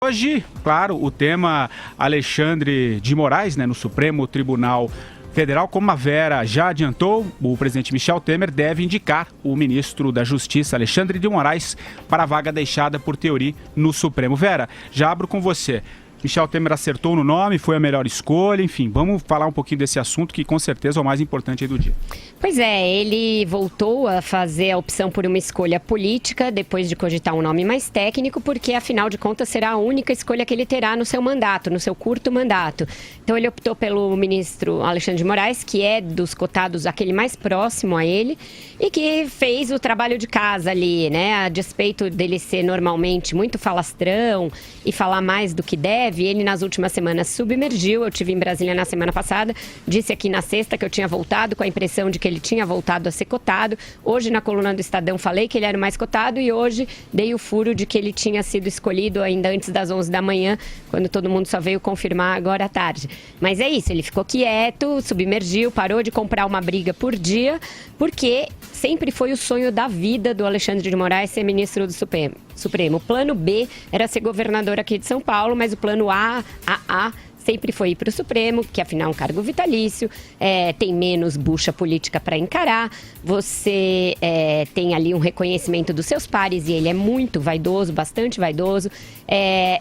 Hoje, claro, o tema Alexandre de Moraes, no Supremo Tribunal Federal. Como a Vera já adiantou, o presidente Michel Temer deve indicar o ministro da Justiça, Alexandre de Moraes, para a vaga deixada por Theury no Supremo. Vera, já abro com você. Michel Temer acertou no nome, foi a melhor escolha, enfim, vamos falar um pouquinho desse assunto que com certeza é o mais importante aí do dia. Pois é, ele voltou a fazer a opção por uma escolha política, depois de cogitar um nome mais técnico, porque afinal de contas será a única escolha que ele terá no seu mandato, no seu curto mandato. Então ele optou pelo ministro Alexandre de Moraes, que é dos cotados aquele mais próximo a ele, e que fez o trabalho de casa ali, a despeito dele ser normalmente muito falastrão e falar mais do que deve. Ele nas últimas semanas submergiu. Eu estive em Brasília na semana passada, disse aqui na sexta que eu tinha voltado com a impressão de que ele tinha voltado a ser cotado. Hoje na coluna do Estadão falei que ele era o mais cotado e hoje dei o furo de que ele tinha sido escolhido ainda antes das 11 da manhã, quando todo mundo só veio confirmar agora à tarde. Mas é isso, ele ficou quieto, submergiu, parou de comprar uma briga por dia, porque sempre foi o sonho da vida do Alexandre de Moraes ser ministro do Supremo. O plano B era ser governador aqui de São Paulo, mas o plano A sempre foi ir para o Supremo, que afinal é um cargo vitalício, tem menos bucha política para encarar, você tem ali um reconhecimento dos seus pares e ele é muito vaidoso, bastante vaidoso.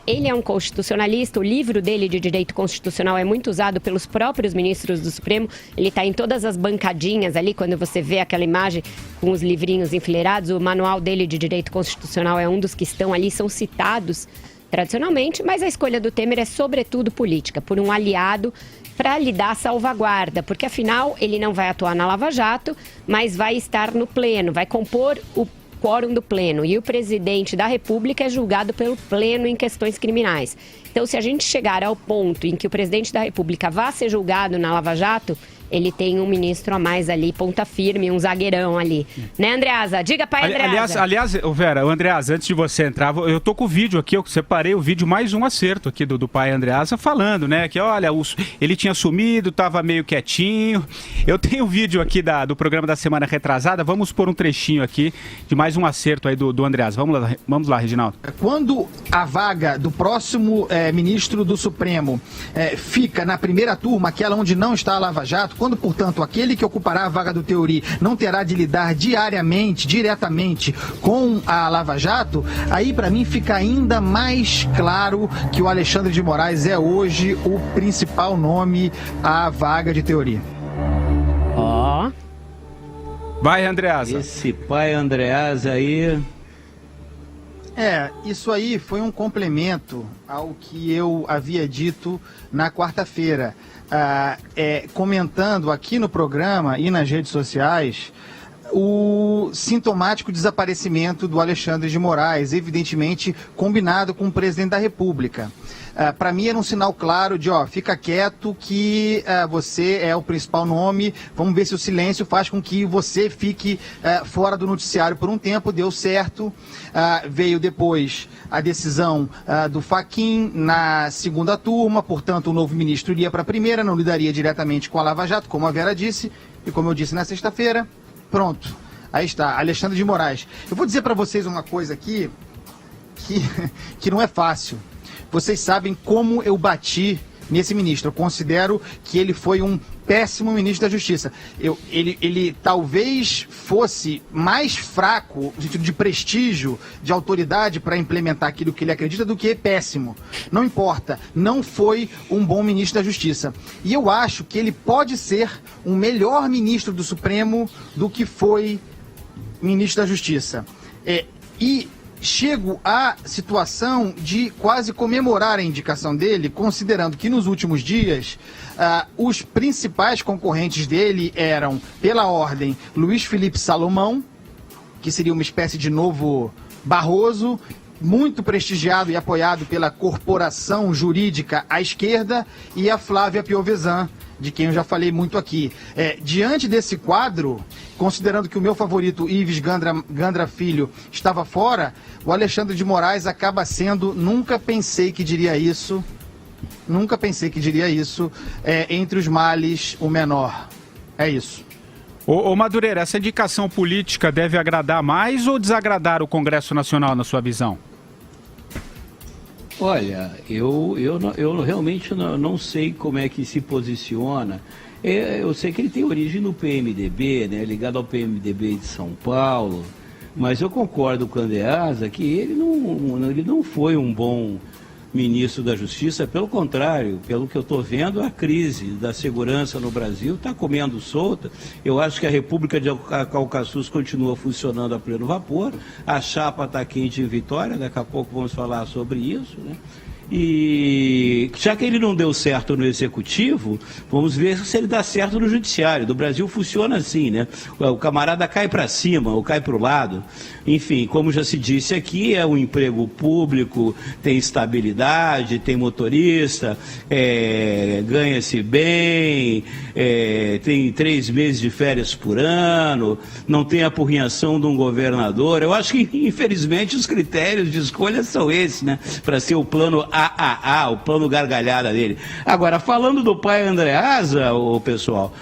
Ele é um constitucionalista, o livro dele de direito constitucional é muito usado pelos próprios ministros do Supremo, ele está em todas as bancadinhas ali, quando você vê aquela imagem com os livrinhos enfileirados, o manual dele de direito constitucional é um dos que estão ali, são citados tradicionalmente, mas a escolha do Temer é sobretudo política, por um aliado para lhe dar salvaguarda, porque afinal ele não vai atuar na Lava Jato, mas vai estar no pleno, vai compor o quórum do pleno, e o presidente da República é julgado pelo pleno em questões criminais. Então, se a gente chegar ao ponto em que o presidente da República vá ser julgado na Lava Jato, ele tem um ministro a mais ali, ponta firme, um zagueirão ali. Né, Andreasa? Diga, pai, Andreasa. Aliás, Vera, Andreasa, antes de você entrar, eu tô com o vídeo aqui, eu separei o vídeo, mais um acerto aqui do pai Andreasa falando, que olha, ele tinha sumido, tava meio quietinho. Eu tenho o vídeo aqui do programa da semana retrasada, vamos pôr um trechinho aqui de mais um acerto aí do Andreasa. Vamos lá, Reginaldo. Quando a vaga do próximo ministro do Supremo fica na primeira turma, aquela onde não está a Lava Jato, quando, portanto, aquele que ocupará a vaga do Theury não terá de lidar diretamente com a Lava Jato, aí para mim fica ainda mais claro que o Alexandre de Moraes é hoje o principal nome à vaga de Theury. Ó. Vai, Andreasa. Esse pai Andreasa aí... Isso aí foi um complemento ao que eu havia dito na quarta-feira. Comentando aqui no programa e nas redes sociais o sintomático desaparecimento do Alexandre de Moraes, evidentemente combinado com o presidente da República. Para mim era um sinal claro de, fica quieto que você é o principal nome, vamos ver se o silêncio faz com que você fique fora do noticiário por um tempo. Deu certo, veio depois a decisão do Fachin na segunda turma, portanto o novo ministro iria para a primeira, não lidaria diretamente com a Lava Jato, como a Vera disse, e como eu disse na sexta-feira, pronto, aí está, Alexandre de Moraes. Eu vou dizer para vocês uma coisa aqui que não é fácil. Vocês sabem como eu bati nesse ministro. Eu considero que ele foi um péssimo ministro da Justiça. Ele talvez fosse mais fraco, no sentido de prestígio, de autoridade para implementar aquilo que ele acredita, do que péssimo. Não importa, não foi um bom ministro da Justiça. E eu acho que ele pode ser um melhor ministro do Supremo do que foi ministro da Justiça. Chego à situação de quase comemorar a indicação dele, considerando que nos últimos dias os principais concorrentes dele eram, pela ordem, Luiz Felipe Salomão, que seria uma espécie de novo Barroso, muito prestigiado e apoiado pela corporação jurídica à esquerda, e a Flávia Piovesan, de quem eu já falei muito aqui. Diante desse quadro, considerando que o meu favorito, Ives Gandra Filho, estava fora, o Alexandre de Moraes acaba sendo, nunca pensei que diria isso, entre os males, o menor. É isso. Ô Madureira, essa indicação política deve agradar mais ou desagradar o Congresso Nacional, na sua visão? Olha, eu realmente não sei como é que se posiciona. Eu sei que ele tem origem no PMDB, né, ligado ao PMDB de São Paulo, mas eu concordo com o Andreasa que ele não foi um bom ministro da Justiça, pelo contrário, pelo que eu estou vendo, a crise da segurança no Brasil está comendo solta. Eu acho que a República de Caucasus continua funcionando a pleno vapor, a chapa está quente em Vitória, daqui a pouco vamos falar sobre isso, né? E já que ele não deu certo no Executivo, vamos ver se ele dá certo no Judiciário. Do Brasil funciona assim, né? O camarada cai para cima ou cai para o lado. Enfim, como já se disse aqui, é um emprego público, tem estabilidade, tem motorista, ganha-se bem, tem 3 meses de férias por ano, não tem a apurrinhação de um governador. Eu acho que, infelizmente, os critérios de escolha são esses, né? Para ser o plano o plano gargalhada dele. Agora, falando do pai Andreasa, pessoal,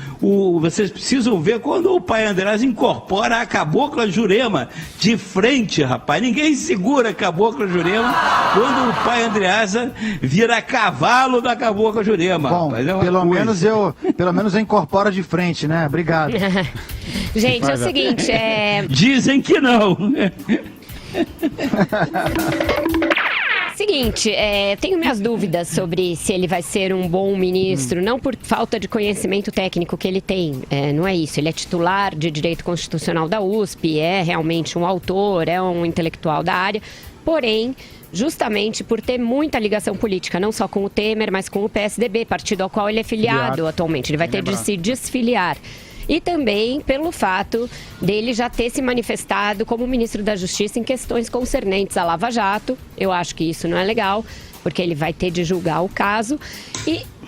vocês precisam ver quando o pai Andreasa incorpora a Cabocla Jurema de frente, rapaz. Ninguém segura a Cabocla Jurema quando o pai Andreasa vira cavalo da Cabocla Jurema. Bom, rapaz, pelo menos eu incorporo de frente, né? Obrigado. Gente, é o seguinte, Dizem que não. Seguinte, tenho minhas dúvidas sobre se ele vai ser um bom ministro, não por falta de conhecimento técnico que ele tem, não é isso. Ele é titular de Direito Constitucional da USP, é realmente um autor, é um intelectual da área, porém, justamente por ter muita ligação política, não só com o Temer, mas com o PSDB, partido ao qual ele é filiado atualmente. Ele vai ter de se desfiliar. E também pelo fato dele já ter se manifestado como ministro da Justiça em questões concernentes à Lava Jato. Eu acho que isso não é legal, porque ele vai ter de julgar o caso.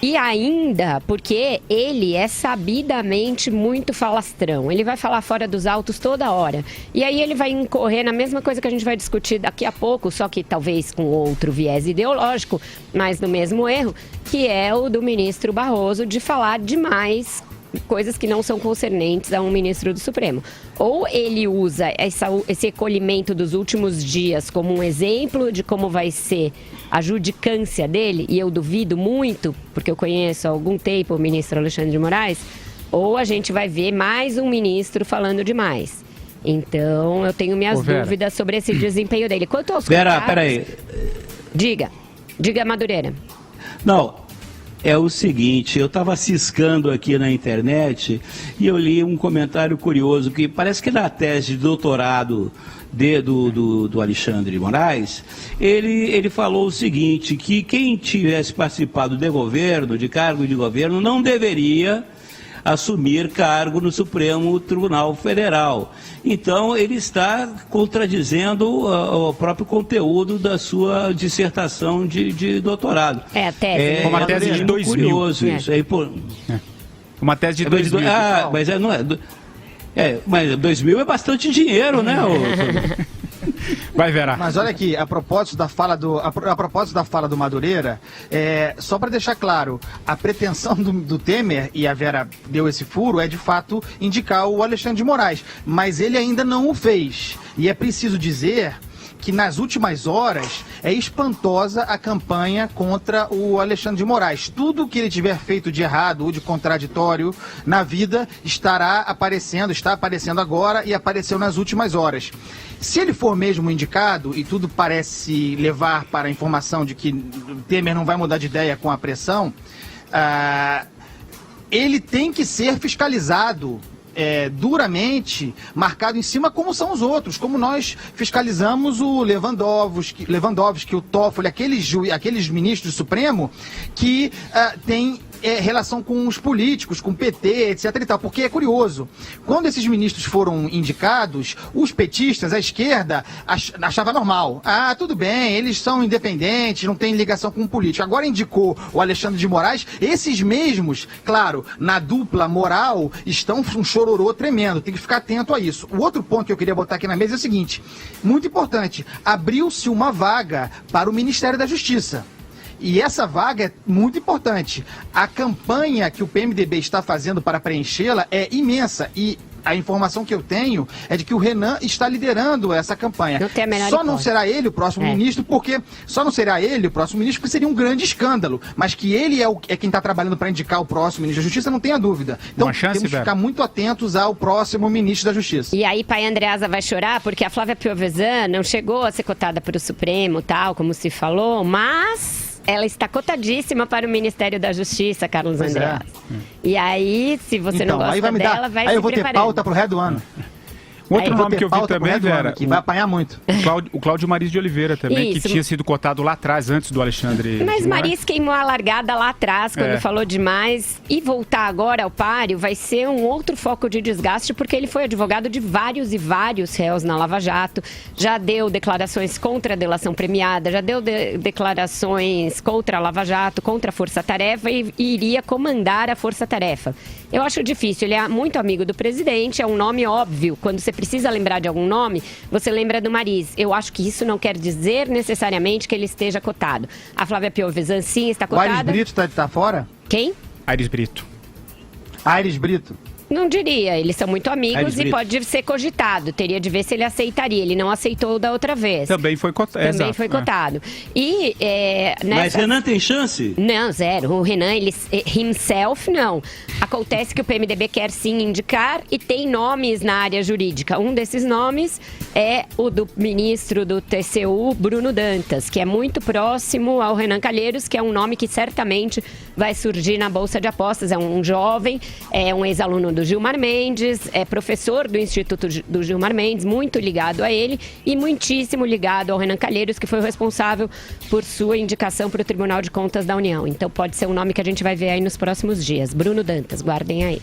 E ainda porque ele é sabidamente muito falastrão. Ele vai falar fora dos autos toda hora. E aí ele vai incorrer na mesma coisa que a gente vai discutir daqui a pouco, só que talvez com outro viés ideológico, mas no mesmo erro, que é o do ministro Barroso de falar demais coisas que não são concernentes a um ministro do Supremo. Ou ele usa esse recolhimento dos últimos dias como um exemplo de como vai ser a judicância dele, e eu duvido muito, porque eu conheço há algum tempo o ministro Alexandre de Moraes, ou a gente vai ver mais um ministro falando demais. Então, eu tenho minhas dúvidas sobre esse desempenho dele. Quanto aos peraí. Diga, Madureira. Não. É o seguinte, eu estava ciscando aqui na internet e eu li um comentário curioso, que parece que na tese de doutorado do Alexandre de Moraes, ele falou o seguinte, que quem tivesse participado de cargo de governo, não deveria assumir cargo no Supremo Tribunal Federal. Então, ele está contradizendo o próprio conteúdo da sua dissertação de doutorado. A tese. Uma tese de 2000. Curioso isso. Uma tese de 2000. Mas 2000 é bastante dinheiro, né? Vai, Vera. Mas olha aqui, a propósito da fala do Madureira, só para deixar claro, a pretensão do Temer, e a Vera deu esse furo, é de fato indicar o Alexandre de Moraes, mas ele ainda não o fez. E é preciso dizer que nas últimas horas é espantosa a campanha contra o Alexandre de Moraes. Tudo que ele tiver feito de errado ou de contraditório na vida está aparecendo agora e apareceu nas últimas horas. Se ele for mesmo indicado, e tudo parece levar para a informação de que Temer não vai mudar de ideia com a pressão, ele tem que ser fiscalizado duramente, marcado em cima, como são os outros, como nós fiscalizamos o Lewandowski, o Toffoli, aqueles ministros do Supremo que têm relação com os políticos, com o PT, etc e tal, porque é curioso, quando esses ministros foram indicados, os petistas, a esquerda, achava normal. Tudo bem, eles são independentes, não tem ligação com o político. Agora indicou o Alexandre de Moraes, esses mesmos, claro, na dupla moral, estão um chororô tremendo, tem que ficar atento a isso. O outro ponto que eu queria botar aqui na mesa é o seguinte, muito importante, abriu-se uma vaga para o Ministério da Justiça. E essa vaga é muito importante. A campanha que o PMDB está fazendo para preenchê-la é imensa. E A informação que eu tenho é de que o Renan está liderando essa campanha. Não tem a menor Só não hipótese. será ele o próximo ministro, porque seria um grande escândalo. Mas que ele é quem está trabalhando para indicar o próximo ministro da Justiça, não tenha dúvida. Então Uma chance, temos que Vera? ficar muito atentos ao próximo ministro da Justiça. E aí, pai Andreasa vai chorar porque a Flávia Piovesan não chegou a ser cotada para o Supremo, tal, como se falou, mas ela está cotadíssima para o Ministério da Justiça, Carlos Pois é. Andreasa. E aí, se você não gosta aí vai me dela, dar, vai aí se eu vou ter preparando. pauta pro resto do ano. Outro Eu vou nome ter que eu vi pauta pro também, resto do ano, Vera, que vai apanhar muito. o Cláudio Maris de Oliveira também, Isso. que tinha sido cotado lá atrás, antes do Alexandre Mas de Moraes. Maris queimou a largada lá atrás, quando falou demais. E voltar agora ao páreo vai ser um outro foco de desgaste, porque ele foi advogado de vários e vários réus na Lava Jato. Já deu declarações contra a delação premiada, já deu declarações contra a Lava Jato, contra a Força Tarefa e iria comandar a Força Tarefa. Eu acho difícil, ele é muito amigo do presidente, é um nome óbvio. Quando você precisa lembrar de algum nome, você lembra do Maris. Eu acho que isso não quer dizer necessariamente que ele esteja cotado. A Flávia Piovesan sim está O Aires cotada. Brito tá fora? Quem? Aires Brito. Aires Brito. Não diria, eles são muito amigos Aires e Brito. pode ser cogitado. Teria de ver se ele aceitaria. Ele não aceitou da outra vez. Também foi cotado. Também foi cotado. E Mas Renan tem chance? Não, zero. O Renan, ele himself, não. Acontece que o PMDB quer sim indicar e tem nomes na área jurídica. Um desses nomes é o do ministro do TCU, Bruno Dantas, que é muito próximo ao Renan Calheiros, que é um nome que certamente vai surgir na Bolsa de Apostas. É um jovem, é um ex-aluno do Gilmar Mendes, é professor do Instituto do Gilmar Mendes, muito ligado a ele e muitíssimo ligado ao Renan Calheiros, que foi o responsável por sua indicação para o Tribunal de Contas da União. Então pode ser um nome que a gente vai ver aí nos próximos dias. Bruno Dantas, guardem aí.